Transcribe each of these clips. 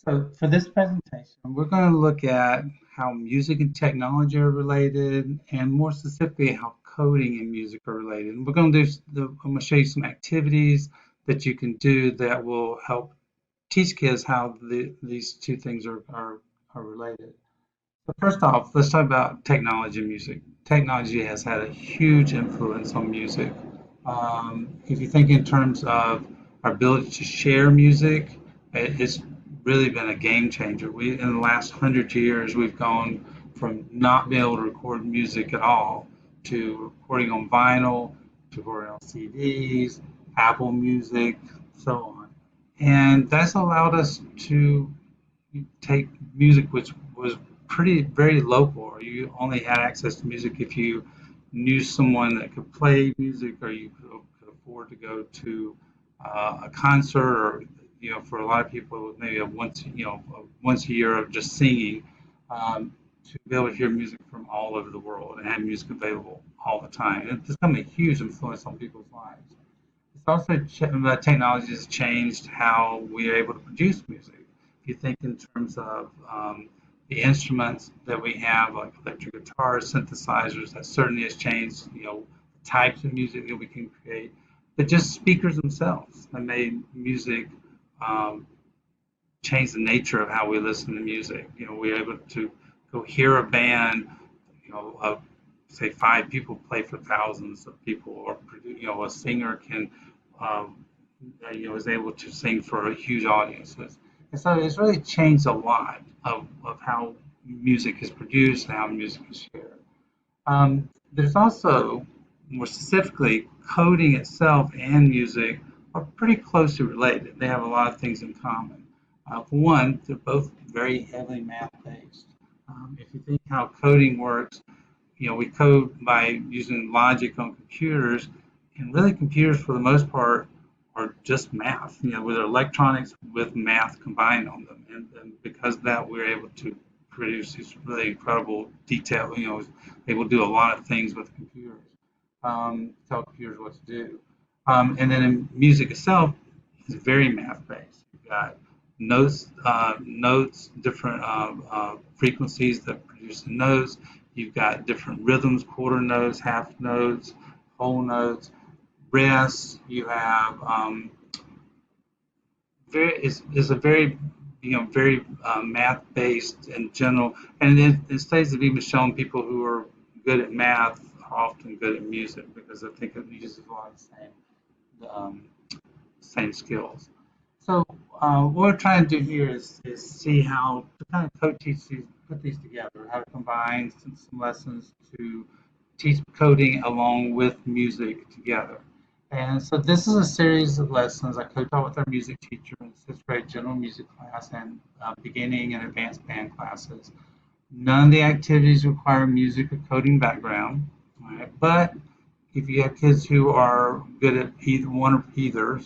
So for this presentation, we're going to look at how music and technology are related, and more specifically, how coding and music are related. And we're going to I'm going to show you some activities that you can do that will help teach kids how these two things are related. So first off, let's talk about technology and music. Technology has had a huge influence on music. If you think in terms of our ability to share music, it's really been a game changer. In the last 100 years, we've gone from not being able to record music at all to recording on vinyl, to recording on CDs, Apple Music, so on. And that's allowed us to take music which was very local, or you only had access to music if you knew someone that could play music, or you could afford to go to a concert, or for a lot of people, it was maybe a once a year of just singing, to be able to hear music from all over the world and have music available all the time. It's become a huge influence on people's lives. It's also technology has changed how we are able to produce music. If you think in terms of the instruments that we have, like electric guitars, synthesizers, that certainly has changed, the types of music that we can create. But just speakers themselves have made music change the nature of how we listen to music. We're able to go hear a band, of say 5 people play for thousands of people, or a singer can is able to sing for a huge audiences. And so it's really changed a lot of how music is produced and how music is shared. There's also, more specifically, coding itself and music are pretty closely related. They have a lot of things in common. For one, they're both very heavily math-based. If you think how coding works, we code by using logic on computers, and really computers for the most part are just math, with electronics with math combined on them. And because of that, we're able to produce these really incredible detail, able to do a lot of things with computers, tell computers what to do. And then in music itself is very math based. You've got notes, different frequencies that produce the notes. You've got different rhythms, quarter notes, half notes, whole notes, rests. You have is a very very math based in general, and in studies have even shown people who are good at math are often good at music, because I think it uses a lot of the same skills. So what we're trying to do here is see how to kind of co-teach these, put these together, how to combine some lessons to teach coding along with music together. And so this is a series of lessons I co-taught with our music teacher in 6th grade general music class, and beginning and advanced band classes. None of the activities require music or coding background, right? But if you have kids who are good at either one or either,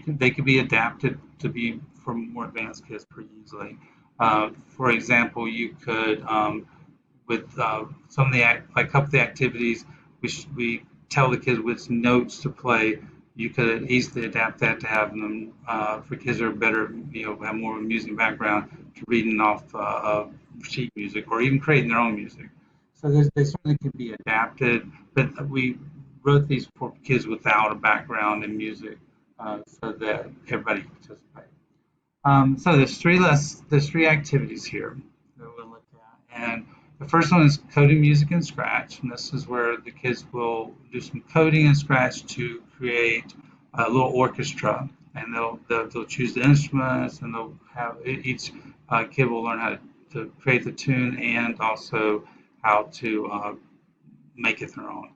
they could be adapted to be for more advanced kids pretty easily. For example, you could with some of the like a couple of the activities, we tell the kids which notes to play. You could easily adapt that to have them for kids that are better, have more of a music background, to reading off sheet music or even creating their own music. So they certainly can be adapted, but we wrote these for kids without a background in music, so that everybody can participate. So there's three activities here that we'll look at, and the first one is coding music in Scratch, and this is where the kids will do some coding in Scratch to create a little orchestra, and they'll choose the instruments, and they'll have each kid will learn how to create the tune, and also how to make it their own.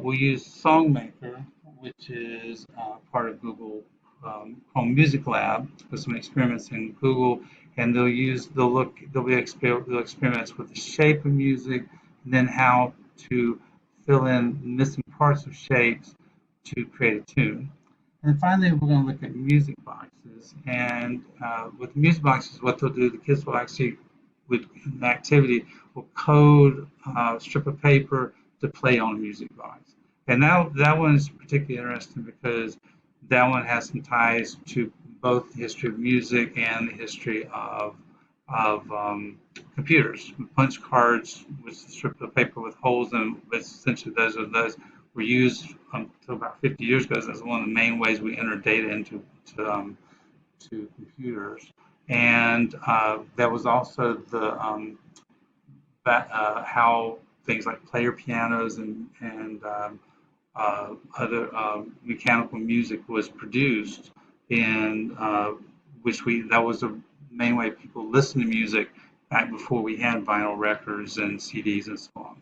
We'll use SongMaker, which is part of Google Chrome Music Lab, with some experiments in Google, and there'll be experiments with the shape of music, and then how to fill in missing parts of shapes to create a tune. And finally, we're going to look at music boxes. And with music boxes, what they'll do, the kids will actually, with an activity, will code a strip of paper to play on a music box. And that one is particularly interesting because that one has some ties to both the history of music and the history of computers. Punch cards, which is a strip of paper with holes in them, but essentially those were used until about 50 years ago. That's one of the main ways we enter data into to computers. And that was also how things like player pianos and other mechanical music was produced, and that was the main way people listened to music back before we had vinyl records and CDs and so on.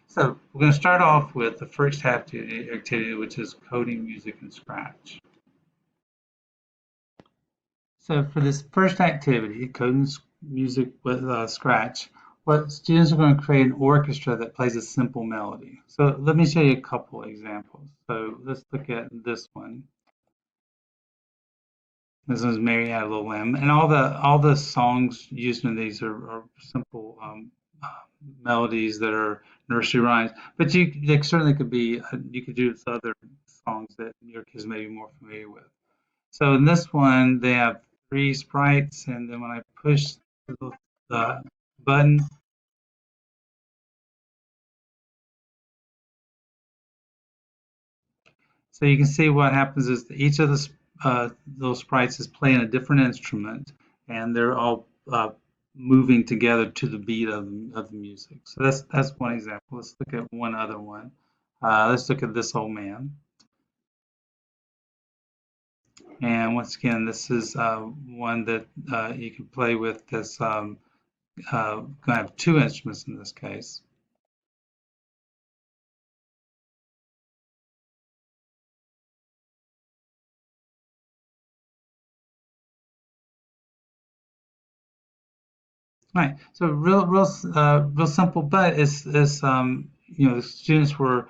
So we're going to start off with the first activity, which is coding music in Scratch. So for this first activity, coding music with Scratch, what students are going to create an orchestra that plays a simple melody. So let me show you a couple examples. So let's look at this one. This is Mary Had a Little Lamb, and all the songs used in these are simple melodies that are nursery rhymes. But they certainly could be you could do other songs that your kids may be more familiar with. So in this one, they have 3 sprites, and then when I push the button, so you can see what happens is that each of the those sprites is playing a different instrument, and they're all moving together to the beat of the music. So that's one example. Let's look at one other one. Let's look at This Old Man. And once again, this is one that you can play with that's going to have 2 instruments in this case. Right. So real simple, but the students were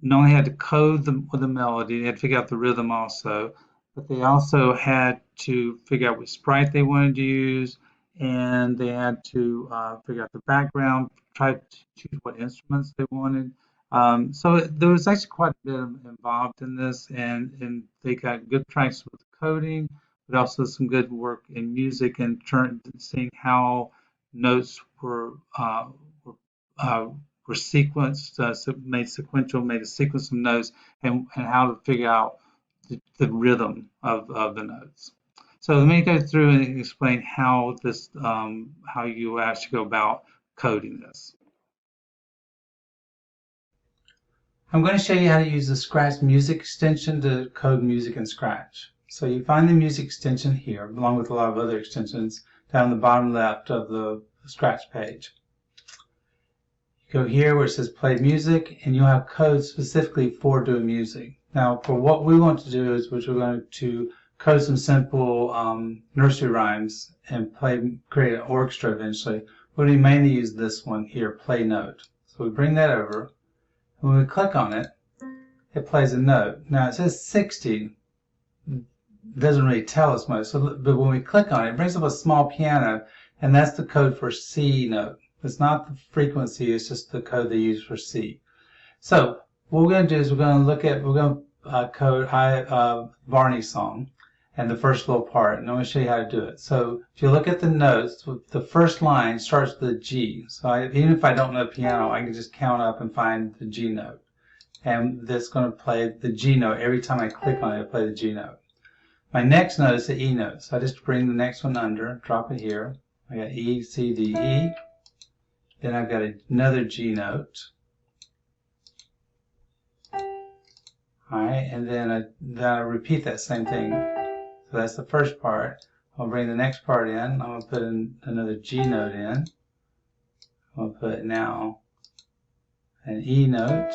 not only had to code the melody, they had to figure out the rhythm also, but they also had to figure out what sprite they wanted to use, and they had to figure out the background, try to choose what instruments they wanted. So there was actually quite a bit involved in this, and they got good practice with coding, but also some good work in music and seeing how notes were uh, were sequenced, made sequential, made a sequence of notes, and how to figure out the rhythm of the notes. So let me go through and explain how how you actually go about coding this. I'm going to show you how to use the Scratch music extension to code music in Scratch. So you find the music extension here, along with a lot of other extensions, down the bottom left of the Scratch page. Go here where it says play music, and you'll have code specifically for doing music. Now, for what we want to do is we're going to code some simple nursery rhymes and create an orchestra eventually. We're going to mainly use this one here, play note. So we bring that over, and when we click on it, it plays a note. Now it says 60. It doesn't really tell us much, but when we click on it, it brings up a small piano, and that's the code for C note. It's not the frequency, it's just the code they use for C. So what we're going to do is we're going to code Barney song and the first little part, and I'm going to show you how to do it. So if you look at the notes, the first line starts with a G. So even if I don't know piano, I can just count up and find the G note. And that's going to play the G note. Every time I click on it, it'll play the G note. My next note is the E note. So I just bring the next one under, drop it here. I got E, C, D, E. Then I've got another G note. Alright, and then I repeat that same thing. So that's the first part. I'll bring the next part in. I'm going to put in another G note in. I'm going to put now an E note,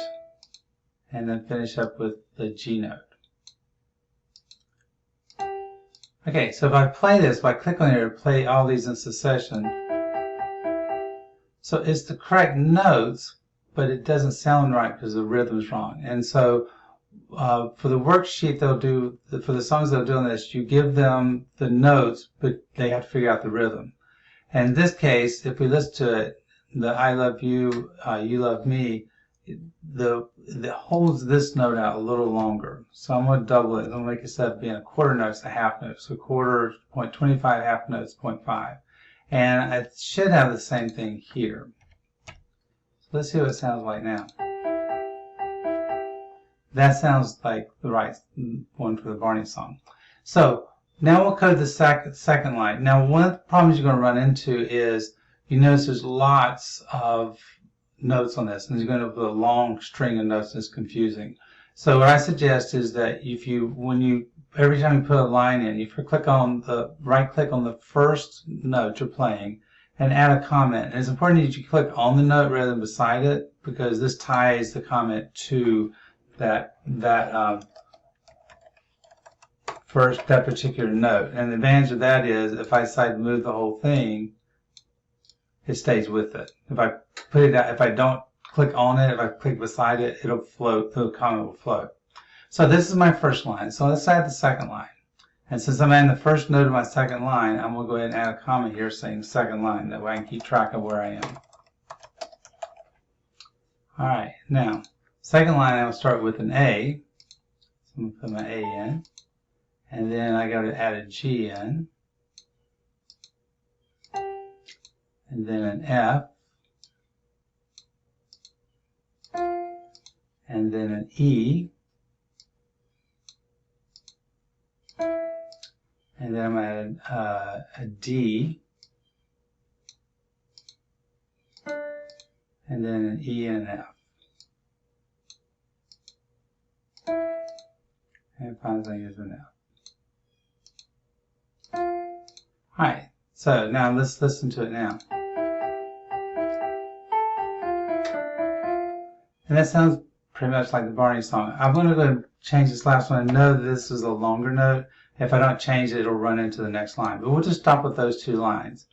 and then finish up with the G note. Okay, so if I play this, if I click on here to play all these in succession, so it's the correct notes, but it doesn't sound right because the rhythm's wrong. And so for the worksheet they'll do, for the songs they'll do on this, you give them the notes, but they have to figure out the rhythm. And in this case, if we listen to it, the I love you, you love me, that holds this note out a little longer. So I'm going to double it. I'm going to make it, instead of being a quarter note, it's a half note. So quarter, 0.25, half note is 0.5. And I should have the same thing here. So let's see what it sounds like now. That sounds like the right one for the Barney song. So now we'll code the second line. Now, one of the problems you're going to run into is you notice there's lots of notes on this, and there's going to be a long string of notes that's confusing. So what I suggest is that every time you put a line in, you click on the right click on the first note you're playing and add a comment. And it's important that you click on the note rather than beside it, because this ties the comment to that particular note. And the advantage of that is if I decide to move the whole thing, it stays with it. If I put it out, if I don't click on it, if I click beside it, it'll float, the comment will float. So this is my first line. So let's add the second line. And since I'm adding the first note of my second line, I'm going to go ahead and add a comment here saying second line. That way I can keep track of where I am. All right, now, second line I'll start with an A. So I'm going to put my A in. And then I got to add a G in. And then an F. And then an E. And then I'm going to add a D. And then an E and an F. And finally is an F. Alright, so now let's listen to it now. And that sounds pretty much like the Barney song. I'm going to go and change this last one. I know that this is a longer note. If I don't change it, it'll run into the next line. But we'll just stop with those two lines.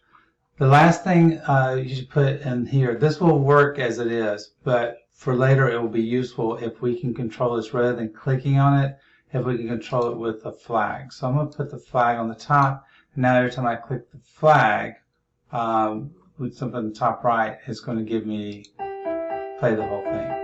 The last thing you should put in here, this will work as it is, but for later it will be useful if we can control this rather than clicking on it, if we can control it with a flag. So I'm going to put the flag on the top. And now every time I click the flag with something on the top right, it's going to give me play the whole thing.